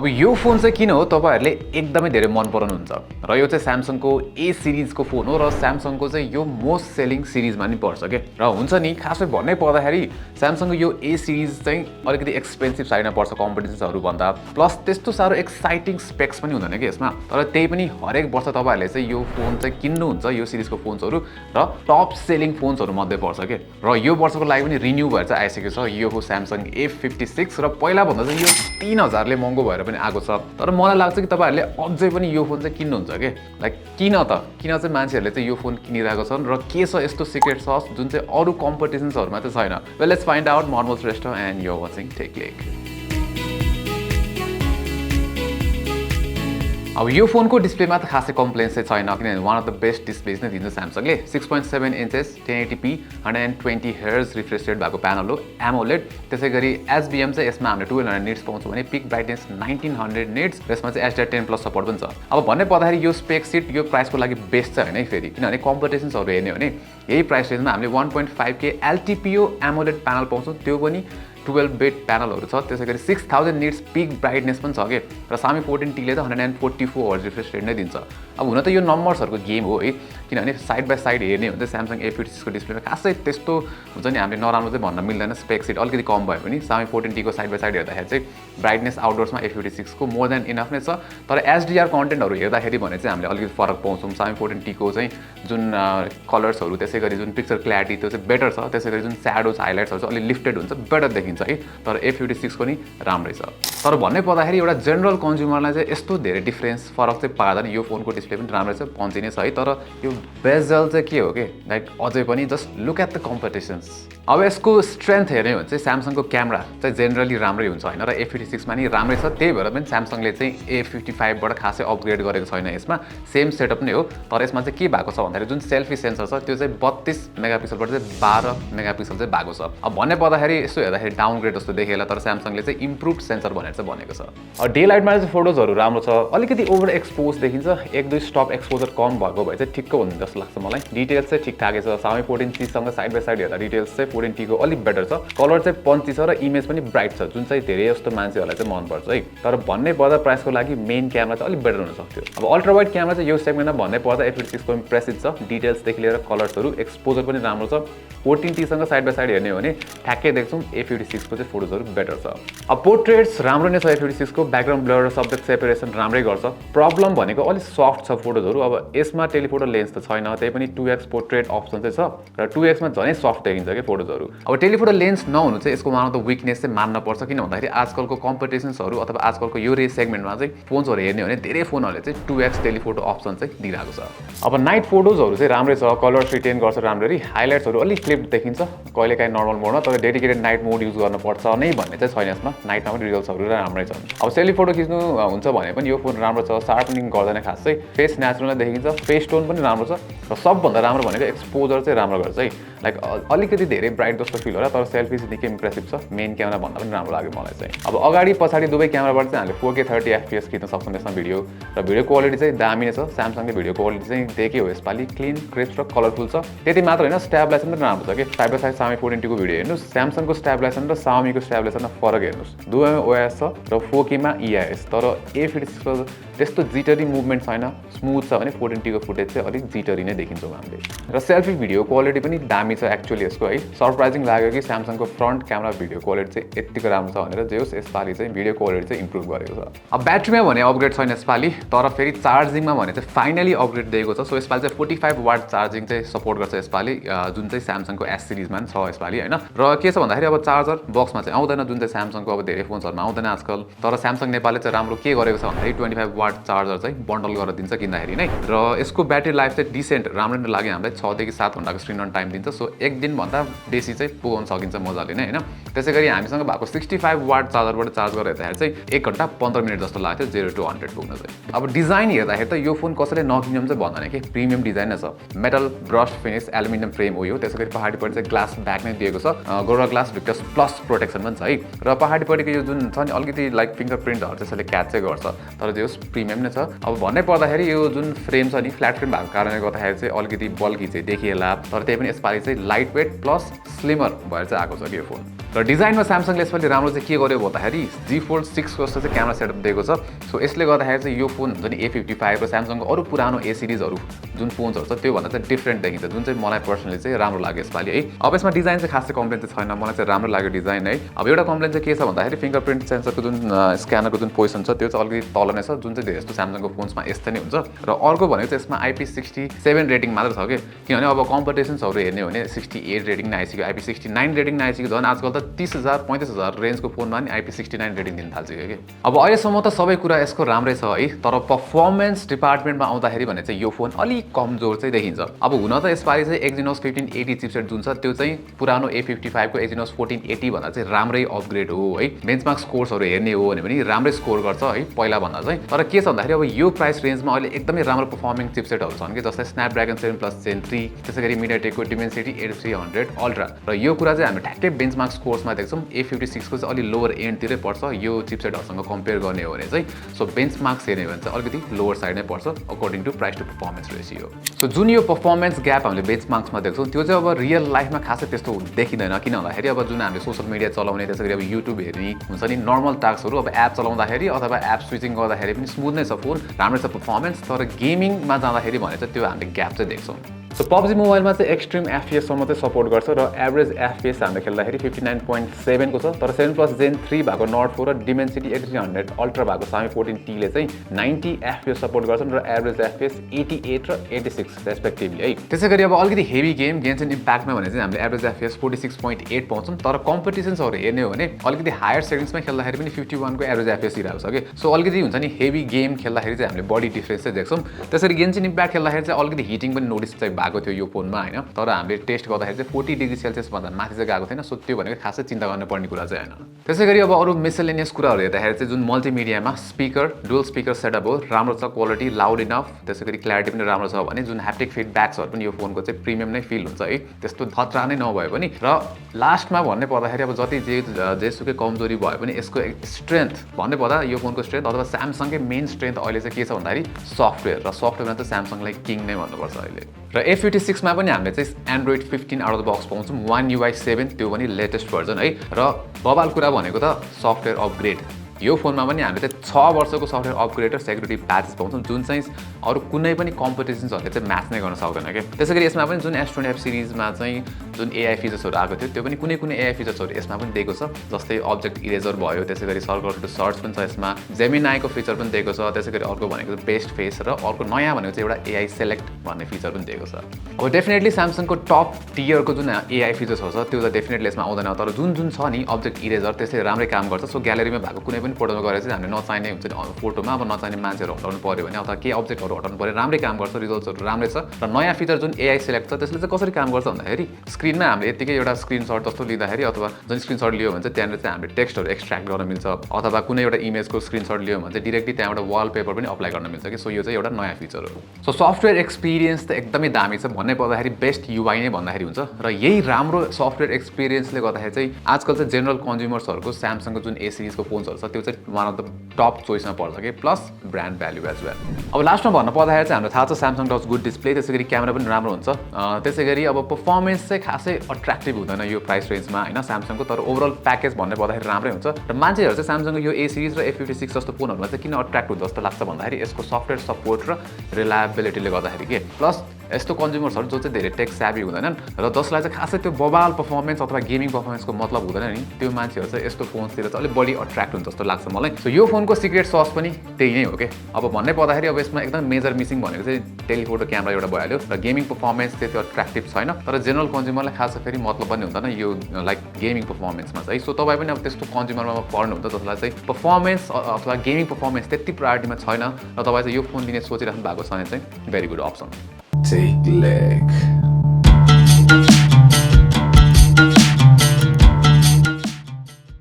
अब यो फोन चाहिँ किन हो तपाईहरुले एकदमै धेरै मन पराउनुहुन्छ र यो चाहिँ Samsungको A सिरिजको फोन हो र Samsungको चाहिँ यो मोस्ट सेलिङ सिरिजमा नि पर्छ के र हुन्छ नि खासै भन्नै पर्दाखेरि Samsungको यो A सिरिज चाहिँ अलिकति एक्सपेन्सिभ साइडमा पर्छ कम्पिटिसन्सहरु भन्दा प्लस त्यस्तो सारो एक्साइटिङ स्पेक्स पनि हुँदैन के यसमा तर त्यही पनि हरेक वर्ष तपाईहरुले चाहिँ यो फोन चाहिँ किन्नुहुन्छ यो सिरिजको फोन्सहरु र टप सेलिङ फोन्सहरु मध्ये पर्छ के र यो वर्षको लागि पनि रिन्यू भएर चाहिँ आइसकेको छ यो हो Samsung A56 र पहिला भन्दा चाहिँ यो 3000 ले महँगो भएर पनि आएको छ तर मलाई लाग्छ कि तपाईहरुले अझै पनि यो फोन चाहिँ किन्नुहुन्छ के लाइक किन चाहिँ मान्छेहरुले चाहिँ यो फोन किनिरहेको छन् र के छ यस्तो सिक्रेट सस जुन चाहिँ अरु कम्पिटिसन्सहरुमा चाहिँ छैन वेल लेट्स फाइन्ड आउट म Anmol Shrestha and you are watching टेकलेक अब यो फोनको डिस्प्लेमा त खासै कम्प्लेन्स चाहिँ छैन किनभने one of the best displays नै दिन्छ Samsungले 6.7 inches 1080p 120 Hz refresh rate भएको प्यानल हो एमोलेड त्यसैगरी एसबीएम चाहिँ यसमा हामीले 1200 निट्स पाउँछौँ भने पिक ब्राइटनेस 1900 निट्स यसमा चाहिँ HDR10+ सपोर्ट पनि छ अब भन्नै पर्दाखेरि यो स्पेक सिट यो प्राइसको लागि बेस्ट छ हैन है फेरि किनभने कम्पिटिसन्सहरु हेर्ने हो भने यही प्राइस रेन्जमा हामीले 1.5K LTPO एमोलेड प्यानल पाउँछौँ त्यो पनि 12 बिट प्यानलहरु छ त्यसैगरी 6000 निट्स पिक ब्राइटनेस पनि छ के र Xiaomi 14T ले त 144 Hz रिफ्रेश रेट नै दिन्छ अब हुन त यो नम्बर्सहरुको गेम हो है किनभने साइड बाइ साइड हेर्ने हो भने Samsung A56 को डिस्प्लेमा खासै त्यस्तो हुन्छ नि हामीले नराम्रो चाहिँ भन्न मिल्दैन स्पेक सिट अलिकति कम भयो पनि Xiaomi 14T को साइड बाइ साइड हेर्दाखेरि चाहिँ ब्राइटनेस आउटडोर्समा A56 को मोर देन इनफ नै छ तर HDR कन्टेन्टहरु हेर्दाखेरि भने चाहिँ हामीले अलिकति फरक पाउँछौँ Xiaomi 14T को चाहिँ जुन कलर्सहरु त्यसैगरी जुन पिक्चर क्ल्यारिटी त्यो चाहिँ बेटर छ त्यसैगरी जुन स्याडोज हाइलाइट्सहरु चाहिँ अलि लिफ्टेड हुन्छ बेटर देखिन्छ है तर A56 पनि राम्रै छ तर भन्नै पर्दाखेरि एउटा जनरल कन्ज्युमरलाई चाहिँ यस्तो धेरै डिफरेन्स फरक चाहिँ पार्दैन यो फोनको डिस्प्ले पनि राम्रै छ पन्ची नै छ है तर यो बेजल चाहिँ के हो के लाइक अझै पनि just look at the competitions अब यसको स्ट्रेन्थ हेर्ने हो भने चाहिँ Samsungको क्यामेरा चाहिँ जेनरली राम्रै हुन्छ हैन र A56 मा नि राम्रै छ त्यही भएर पनि Samsungले चाहिँ A55 बाट खासै अपग्रेड गरेको छैन यसमा सेम सेटअप नै हो तर यसमा चाहिँ के भएको छ भन्दाखेरि जुन सेल्फी सेन्सर छ त्यो चाहिँ 32 मेगापिक्सलबाट चाहिँ 12 मेगापिक्सल चाहिँ भएको छ अब भन्नै पर्दाखेरि यसो हेर्दाखेरि डाउनग्रेड जस्तो देखिएला तर Samsungले चाहिँ इम्प्रुभड सेन्सर भनेर चाहिँ भनेको छ अब डे लाइटमा चाहिँ फोटोजहरु राम्रो छ अलिकति ओभर एक्सपोज देखिन्छ एक दुई स्टप एक्सपोजर कम भएको भए चाहिँ ठिक्क हुन्छ जस्तो लाग्छ मलाई डिटेल्स चाहिँ ठिकठाकै छ Xiaomi 14C सँग साइड बाइ साइड हेर्दा डिटेल्स चाहिँ 14T को अलि बेटर छ कलर चाहिँ पन्ची छ र इमेज पनि ब्राइट छ जुन चाहिँ धेरै जस्तो मान्छेहरुलाई चाहिँ मन पर्छ है तर भन्नै पर्दा प्राइसको लागि मेन क्यामेरा चाहिँ अलि बेटर हुन सक्थ्यो अब अल्ट्रा वाइड क्यामेरा चाहिँ यो सेगमेन्टमा भन्नै पर्दा A56 को इम्प्रेसिभ छ डिटेल्स देखि लिएर कलर्सहरु एक्सपोजर पनि राम्रो छ 14T सँग साइड बाइ साइड हेर्ने हो भने ठ्याक्कै देख्छौं A56 को चाहिँ फोटोजहरु बेटर छ अब पोर्ट्रेट्स राम्रो नै छ A56 को ब्याकग्राउन्ड ब्लर र सब्जेक्ट सेपरेसन राम्रै गर्छ प्रब्लम भनेको अलि सफ्ट छ फोटोजहरु अब यसमा टेलिफोटो लेन्स त छैन त्यही पनि 2x पोर्ट्रेट अप्सन चाहिँ छ र 2x मा झनै सफ्ट देखिन्छ के फोटोजहरु अब टेलिफोटो लेन्स नहुनु चाहिँ यसको वान अफ द विकनेस चाहिँ मान्न पर्छ किन भन्दाखेरि आजकलको कम्पिटिसन्सहरु अथवा आजकलको यो रेस सेगमेन्टमा चाहिँ फोन्सहरु हेर्ने हो भने धेरै फोनहरुले चाहिँ 2x टेलिफोटो अप्सन चाहिँ दिइराको छ अब नाइट फोटोजहरु चाहिँ राम्रै छ कलर्स रिटेन गर्छ राम्ररी हाइलाइट्सहरु अलि क्लिप देखिन्छ कहिलेकाहीँ नर्मल मोडमा तर डेडिकेटेड नाइट मोड युज गर्न पर्छ नै भन्ने चाहिँ छैन यसमा नाइटमा पनि रिजल्ट्सहरु राम्रै छन् अब सेल्फी फोटो खिच्नु हुन्छ भने पनि यो फोन राम्रो छ शार्पनिङ गर्दैन खासै फेस नेचुरल देखिन्छ फेस टोन पनि राम्रो छ र सबभन्दा राम्रो भनेको एक्सपोजर चाहिँ राम्रो गर्छ है लाइक अलिकति धेरै ब्राइट जस्तो फिल होला तर सेल्फी चाहिँ निकै इम्प्रेसिभ छ मेन क्यामेरा भन्दा पनि राम्रो लाग्यो मलाई चाहिँ अब अगाडि पछाडी दुवै क्यामेराबाट चाहिँ हामीले 4K 30 FPS खिच्न सक्छौँ यसमा भिडियो र भिडियो क्वालिटी चाहिँ दामी नै छ Samsungले भिडियो क्वालिटी चाहिँ देखे हो यसपालि क्लीन क्रिस्प र कलरफुल छ त्यति मात्र हैन स्टेबलाइजेसन पनि राम्रो छ के side by side Xiaomi 14T को भिडियो हेर्नुस् Samsungको स्टेबलाइजेसन र Xiaomi को स्टेबलाइजेसनमा फरक हेर्नुस् दुवैमा OIS छ र 4K मा EIS तर A56 को त्यस्तो जिटरी मुभमेन्ट छैन स्मुथ छ भने 14T को फुटेज चाहिँ अलिक जिटरी नै देखिन्छौँ हामीले र सेल्फी भिडियो क्वालिटी पनि दामी छ एक्चुअली यसको है सरप्राइजिङ लाग्यो कि Samsungको फ्रन्ट क्यामेरा भिडियो क्वालिटी चाहिँ यतिको राम्रो छ भनेर जे होस् यसपालि चाहिँ भिडियो क्वालिटी चाहिँ इम्प्रुभ गरेको छ अब ब्याट्रीमा भने अपग्रेड छैन यसपालि तर फेरि चार्जिङमा भने चाहिँ फाइनली अपग्रेड दिएको छ सो यसपालि चाहिँ 45 वाट चार्जिङ चाहिँ सपोर्ट गर्छ यसपालि जुन चाहिँ Samsungको S सिरिजमा पनि छ यसपालि हैन र के छ भन्दाखेरि अब चार्जर बक्समा चाहिँ आउँदैन जुन चाहिँ Samsungको अब धेरै फोन्सहरुमा आउँदैन आजकल तर Samsung नेपालले चाहिँ राम्रो के गरेको छ भन्दाखेरि 25 वाट चार्जर चाहिँ बन्डल गरेर दिन्छ किन्दाखेरि नै र यसको ब्याट्री लाइफ चाहिँ डिसेन्ट राम्रो नै लाग्यो हामीलाई 6 देखि 7 घण्टाको स्क्रिन अन टाइम दिन्छ सो एक दिन भन्दा बेसी चाहिँ पुगाउन सकिन्छ मजाले नै हैन त्यसैगरी हामीसँग भएको 65 वाट चार्जरबाट चार्ज गरेर हेर्दाखेरि चाहिँ 1 घण्टा 15 मिनेट जस्तो लाग्थ्यो 0 to 100 पुग्न चाहिँ अब डिजाइन हेर्दाखेरि त यो फोन कसैले नकिन्यम चाहिँ भन्दैन के प्रिमियम डिजाइन नै छ metal brush finish aluminium frame हो यो त्यसैगरी पहाडीपट्टि चाहिँ ग्लास ब्याक नै दिएको छ गोरा ग्लास भिक्टस प्लस प्रोटेक्सन पनि छ है र पहाडीपट्टिको यो जुन छ नि अलिकति लाइक फिंगरप्रिन्टहरु त्यसैले क्याच चाहिँ गर्छ तर जो प्रिमियम नै छ अब भन्नै पर्दाखेरि यो जुन फ्रेम छ नि फ्ल्याट फ्रेम भएको कारणले गर्दाखेरि चाहिँ अलिकति बल्की चाहिँ देखिएला तर त्यही पनि यसपालि चाहिँ लाइट वेट प्लस स्लिमर भएर चाहिँ आएको छ यो फोन र डिजाइनमा स्यामसङले यसपालि राम्रो चाहिँ के गर्यो भन्दाखेरि जी फोल्ड 6 को जस्तो चाहिँ क्यामेरा सेटअप दिएको छ। सो यसले गर्दाखेरि चाहिँ यो फोन हुन्छ नि A55 र स्यामसङको अरू पुरानो A सिरिजहरू जुन फोन्सहरू छ त्योभन्दा चाहिँ डिफ्रेन्ट देखिन्छ, जुन चाहिँ मलाई पर्सनली चाहिँ राम्रो लाग्यो यसपालि है। अब यसमा डिजाइन चाहिँ खासै कम्प्लेन चाहिँ छैन, मलाई चाहिँ राम्रो लाग्यो डिजाइन है। अब एउटा कम्प्लेन चाहिँ के छ भन्दाखेरि फिङ्गरप्रिन्ट सेन्सरको जुन स्क्यानरको जुन पोजिसन छ त्यो चाहिँ अलिकति तल नै छ, जुन चाहिँ धेरै जस्तो स्यामसङको फोन्समा यस्तै नै हुन्छ। र अर्को भनेको चाहिँ यसमा IP67 रेटिङ मात्र छ कि, किनभने अब कम्पिटिसन्सहरू हेर्ने हो भने 68 रेटिङ नै आइसक्यो, IP69 रेटिङ नै आइसक्यो। झन् आजकल त 30,000 35,000 रेन्जको फोनमा नि IP69 रेटिङ दिन थाल्छ कि। अब अहिलेसम्म त सबै कुरा यसको राम्रै छ है, तर पर्फर्मेन्स डिपार्टमेन्टमा आउँदाखेरि भने चाहिँ यो फोन अलिक कमजोर चाहिँ देखिन्छ। अब हुन त यसपालि चाहिँ Exynos 1580 चिपसेट जुन छ त्यो चाहिँ पुरानो A55 को Exynos 1480 भन्दा चाहिँ राम्रै अपग्रेड हो है। बेन्चमार्क स्कोर्सहरू हेर्ने हो भने पनि राम्रै स्कोर गर्छ है पहिला भन्दा चाहिँ। तर के छ भन्दाखेरि अब यो प्राइस रेन्जमा अहिले एकदमै राम्रो पर्फर्मिङ चिपसेटहरू छन् कि, जस्तै स्न्यापड्रागन 7 प्लस जेन 3, त्यसै गरी मिडियाटेकको डिमेन्सिटी 8300 अल्ट्रा। र यो कुरा चाहिँ हामी ठ्याक्कै बेन्चमार्क स्कोर्समा देख्छौँ। A56 को चाहिँ अलि लोवर एन्डतिरै पर्छ यो चिपसेटहरूसँग कम्पेयर गर्ने हो भने चाहिँ। सो बेन्चमार्क्स हेर्ने हो भने चाहिँ अलिकति लोवर साइड नै पर्छ according to price to performance ratio. So जुन यो पर्फर्मेन्स ग्याप हामीले बेन्चमार्क्समा देख्छौँ त्यो चाहिँ अब रियल लाइफमा खासै त्यस्तो देखिँदैन, किन भन्दाखेरि अब जुन हामीले सोसियल मिडिया चलाउने, त्यसै गरी अब युट्युब हेर्ने हुन्छ नि नर्मल टास्कहरू, अब एप चलाउँदाखेरि अथवा एप स्विचिङ गर्दाखेरि पनि स्मुथ नै छ फोन, राम्रै छ पर्फर्मेन्स। तर गेमिङमा जाँदाखेरि भने चाहिँ त्यो हामीले ग्याप चाहिँ देख्छौँ। सो PUBG मोबाइलमा चाहिँ एक्सट्रिम FPS सम्म चाहिँ सपोर्ट गर्छ र एभरेज FPS हामीले खेल्दाखेरि 59.7 को छ। तर 7 प्लस जेन 3 भएको नट 4 र डिमेन्सिटी 8300 अल्ट्रा भएको Xiaomi 14T ले चाहिँ 90 FPS सपोर्ट गर्छन् र एभरेज FPS 88 र 86 रेस्पेक्टिभली है। त्यसै गरी अब अलिकति हेभी गेम गेन्सन इम्प्याक्टमा भने चाहिँ हामीले एभरेज FPS 46.8 पाउँछौँ। तर कम्पिटिसन्सहरू हेर्ने हो भने अलिकति हायर सेटिङ्समा खेल्दाखेरि पनि 51 को एभरेज FPS दिइरहेको छ कि। सो अलिकति हुन्छ नि हेभी गेम खेल्दाखेरि चाहिँ हामीले बडी डिफ्रेन्स चाहिँ देख्छौँ। त्यसरी गेन्सन इम्प्याक्ट खेल्दाखेरि चाहिँ अलिकति हिटिङ पनि नोटिस चाहिँ भएको थियो यो फोनमा हैन। तर हामीले टेस्ट गर्दाखेरि चाहिँ 40 डिग्री सेल्सियस भन्दा माथि चाहिँ गएको थिएन। सो त्यो भनेको खासै चिन्ता गर्नुपर्ने कुरा चाहिँ हैन। त्यसै गरी अब अरू मिसलेनियस कुराहरू हेर्दाखेरि चाहिँ जुन मल्टिमिडियामा स्पिकर डुअल स्पिकर सेटअप हो, राम्रो छ, क्वालिटी लाउड इनफ, त्यसै गरी क्ल्यारिटी पनि राम्रो छ भने जुन ह्याप्टिक फिडब्याक्सहरू पनि यो फोनको चाहिँ प्रिमियम नै फिल हुन्छ है, त्यस्तो खतरा नै नभए पनि। र लास्टमा भन्ने पर्दाखेरि अब जति जेसुकै कमजोरी भए पनि यसको स्ट्रेन्थ भन्ने पर्दा यो फोनको स्ट्रेन्थ अथवा स्यामसङकै मेन स्ट्रेन्थ अहिले चाहिँ के छ भन्दाखेरि सफ्टवेयर, र सफ्टवेयरमा चाहिँ स्यामसङलाई किङ नै भन्नुपर्छ अहिले। र A56 मा पनि हामीले चाहिँ Android 15 out of the box पाउँछौँ, One UI 7, त्यो पनि लेटेस्ट भर्जन है। र बबाल कुरा भनेको त सफ्टवेयर अपग्रेड, यो फोनमा पनि हामीले चाहिँ 6 वर्षको सफ्टवेयर अपग्रेड र सेक्युरिटी प्याचेस पाउँछौँ, जुन चाहिँ अरू कुनै पनि कम्पिटिसन्सहरूले चाहिँ म्याच नै गर्न सक्दैन क्या। त्यसै गरी यसमा पनि जुन S20 सिरिजमा चाहिँ जुन AI फिचर्सहरू आएको थियो त्यो पनि कुनै AI फिचर्सहरू यसमा पनि दिएको छ, जस्तै अब्जेक्ट इरेजर भयो, त्यसै गरी सर्कल टु सर्च पनि छ यसमा, जेमिनाईको फिचर पनि दिएको छ, त्यसै गरी अर्को भनेको बेस्ट फेस र अर्को नयाँ भनेको चाहिँ एउटा AI सेलेक्ट भन्ने फिचर पनि दिएको छ। अब डेफिनेटली स्यामसङको टप टियरको जुन AI फिचर्सहरू छ त्यो त डेफिनेटली यसमा आउँदैन, तर जुन छ नि अब्जेक्ट इरेजर त्यसले राम्रै काम गर्छ। सो ग्यालेरीमा भएको कुनै पनि फोटोमा गएर चाहिँ हामीले नचाहिने हुन्छ नि फोटोमा अब नचाहिने मान्छेहरू हटाउनु पर्यो भने अथवा के अब्जेक्टहरू हटाउनु पर्यो राम्रै काम गर्छ, रिजल्ट्सहरू राम्रै छ। र नयाँ फिचर जुन AI सेलेक्ट छ त्यसले चाहिँ कसरी काम गर्छ भन्दाखेरि स्क्रिनमा हामीले यतिकै एउटा स्क्रिनसट जस्तो लिँदाखेरि अथवा जुन स्क्रिनसट लियो भने चाहिँ त्यहाँनिर चाहिँ हामीले टेक्स्टहरू एक्सट्र्याक्ट गर्न मिल्छ, अथवा कुनै एउटा इमेजको स्क्रिनसट लियो भने चाहिँ डिरेक्टली त्यहाँबाट वालपेपर पनि अप्लाई गर्न मिल्छ कि। सो यो चाहिँ एउटा नयाँ फिचर हो। सो सफ्टवेयर एक्सपिरियन्स त एकदमै दामी छ भन्ने पर्दाखेरि बेस्ट UI नै भन्दाखेरि हुन्छ। र यही राम्रो सफ्टवेयर एक्सपिरियन्सले गर्दाखेरि चाहिँ आजकल चाहिँ जेनरल कन्ज्युमर्सहरूको स्यामसङको जुन A सिरिजको फोन्सहरू छ त्यो चाहिँ वान अफ द टप चोइसमा पर्छ कि, plus brand value as well. अब लास्टमा भन्नु पर्दाखेरि चाहिँ हामीलाई थाहा छ स्यामसङ डज गुड डिस्प्ले, त्यसै गरी क्यामेरा पनि राम्रो हुन्छ, त्यसै गरी अब पर्फर्मेन्स चाहिँ खासै अट्र्याक्टिभ हुँदैन यो प्राइस रेन्जमा हैन स्यामसङको। तर ओभरअल प्याकेज भन्ने पर्दाखेरि राम्रै हुन्छ। र मान्छेहरू चाहिँ स्यामसङको यो A सिरिज र A56 जस्तो फोनहरूमा चाहिँ किन अट्र्याक्ट हुन्छ जस्तो लाग्छ भन्दाखेरि यसको सफ्टवेयर सपोर्ट र रिलायबिलिटीले गर्दाखेरि के, प्लस यस्तो कन्ज्युमर्सहरू जो चाहिँ धेरै टेक स्याभी हुँदैनन् र जसलाई चाहिँ खासै त्यो बबाल पर्फर्मेन्स अथवा गेमिङ पर्फर्मेन्सको मतलब हुँदैन नि, त्यो मान्छेहरू चाहिँ यस्तो फोन्सतिर चाहिँ अलिक बढी अट्र्याक्ट हुन्छ जस्तो लाग्छ मलाई। सो यो फोनको सिक्रेट सस पनि त्यही नै हो कि। अब भन्नै पर्दाखेरि अब यसमा एकदम मेजर मिसिङ भनेको चाहिँ टेलिफोटो क्यामेरा एउटा भइहाल्यो र गेमिङ पर्फर्मेन्स त्यति अट्र्याक्टिभ छैन। तर जेनरल कन्ज्युमरलाई खास फेरि मतलब पनि हुँदैन यो लाइक गेमिङ पर्फर्मेन्समा चाहिँ। सो तपाईँ पनि अब त्यस्तो कन्ज्युमरमा पर्नुहुन्छ जसलाई चाहिँ पर्फर्मेन्स अथवा गेमिङ पर्फर्मेन्स त्यति प्रायोरिटीमा छैन र तपाईँ चाहिँ यो फोन लिने सोचिराख्नु भएको छ भने चाहिँ भेरी गुड अप्सन। TechLekh।